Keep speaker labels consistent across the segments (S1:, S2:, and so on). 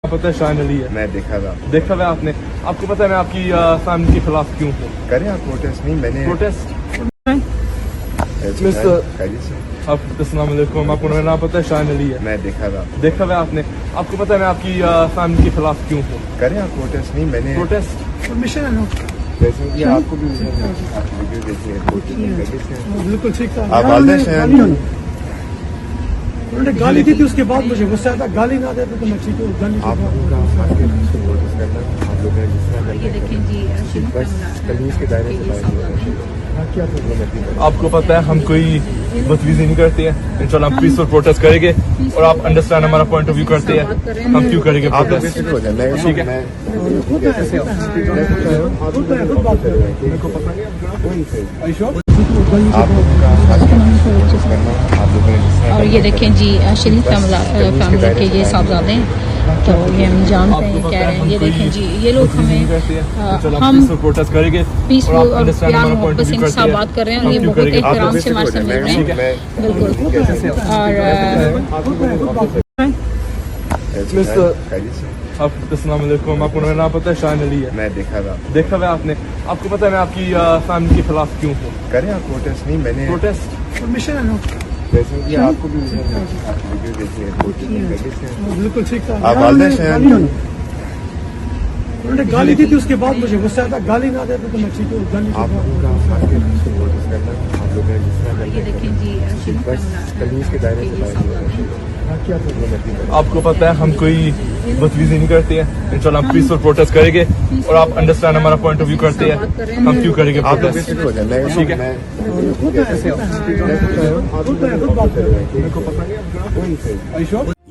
S1: पता है शान अली है।
S2: मैं देखा था।
S1: देखा हुआ आपने? आपको पता है मैं आपकी फैमिली के खिलाफ क्यों हूँ?
S2: करें आप प्रोटेस्ट? नहीं मैंने
S1: प्रोटेस्ट अस्सलाम वालेकुम। आपको मेरा नाम पता है शान अली है।
S2: मैं देखा था।
S1: देखा हुआ आपने? आपको पता है मैं आपकी फैमिली के खिलाफ क्यों हूँ?
S2: करें आप प्रोटेस्ट? नहीं मैंने
S1: प्रोटेस्ट
S3: परमिशन है ना?
S2: जैसे कि आपको भी आपकी वीडियो देखी है।
S3: बिल्कुल ठीक था।
S2: आप वालिद हैं?
S3: उन्होंने गाली दी थी, उसके बाद मुझे गुस्सा आता, गाली ना देते तो मैं ठीक हूँ। गाली
S2: आप लोगों का प्रोटेस्ट करना आप लोग ने जिस तरह
S4: ये देखें जी
S2: बस कमीज के दायरे से बाहर क्या प्रॉब्लम
S1: आपको पता है हम कोई बदतमीजी नहीं करते हैं। इंशाल्लाह हम पीसफुल प्रोटेस्ट करेंगे और आप अंडरस्टैंड हमारा पॉइंट ऑफ व्यू करते हैं। हम क्यों करेंगे
S2: आप लोग
S1: प्रोटेस्ट?
S2: बेसिक हो जाए। मैं
S1: ठीक है।
S2: मैं आप लोगों का प्रोटेस्ट करना आप लोगों ने जिस तरह
S4: और ये देखें जी शरीफ फैमिली के ये साहबजादे हैं, तो ये हम जानते हैं कह रहे हैं। ये देखें जी ये लोग हमें हम
S1: प्रोटेस्ट करेंगे
S4: पीसफुल और प्यार मोहब्बत से इनके साथ बात कर रहे हैं और ये बहुत एहतराम से हमारे साथ मिल रहे हैं। बिल्कुल। और
S1: अस्सलाम वालेकुम। आपको मेरा नाम पता है शान अली है।
S2: मैं देखा था।
S1: देखा हुआ आपने? आपको पता है मैं आपकी फैमिली के खिलाफ क्यों हूँ?
S2: करें आप प्रोटेस्ट? नहीं मैंने
S1: प्रोटेस्ट
S3: परमिशन है ना?
S2: जैसे कि आपको भी आपकी वीडियो देखी है।
S3: बिल्कुल ठीक था।
S2: आप वालिद हैं?
S3: उन्होंने गाली दी थी, उसके बाद मुझे गुस्सा आता, गाली ना देते तो मैं ठीक हूँ। गाली
S2: आप लोगों का प्रोटेस्ट करना आप लोग ने जिस तरह
S4: ये देखें जी
S2: बस कमीज के दायरे से बाहर क्या प्रॉब्लम
S1: आपको पता है हम कोई बदतमीजी नहीं करते हैं। इंशाल्लाह हम पीसफुल प्रोटेस्ट करेंगे और आप अंडरस्टैंड हमारा पॉइंट ऑफ व्यू करते हैं। हम क्यों करेंगे
S2: आप लोग
S1: प्रोटेस्ट?
S2: बेसिक हो जाए। मैं
S1: ठीक है।
S2: मैं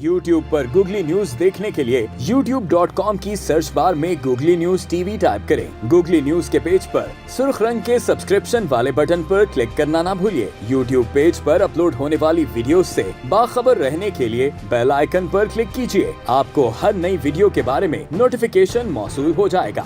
S5: YouTube पर गूगली न्यूज देखने के लिए youtube.com की सर्च बार में गूगली न्यूज टीवी टाइप करें। गूगली न्यूज के पेज पर सुर्ख रंग के सब्सक्रिप्शन वाले बटन पर क्लिक करना ना भूलिए। YouTube पेज पर अपलोड होने वाली वीडियोस से बाखबर रहने के लिए बेल आइकन पर क्लिक कीजिए। आपको हर नई वीडियो के बारे में नोटिफिकेशन मौसूल हो जाएगा।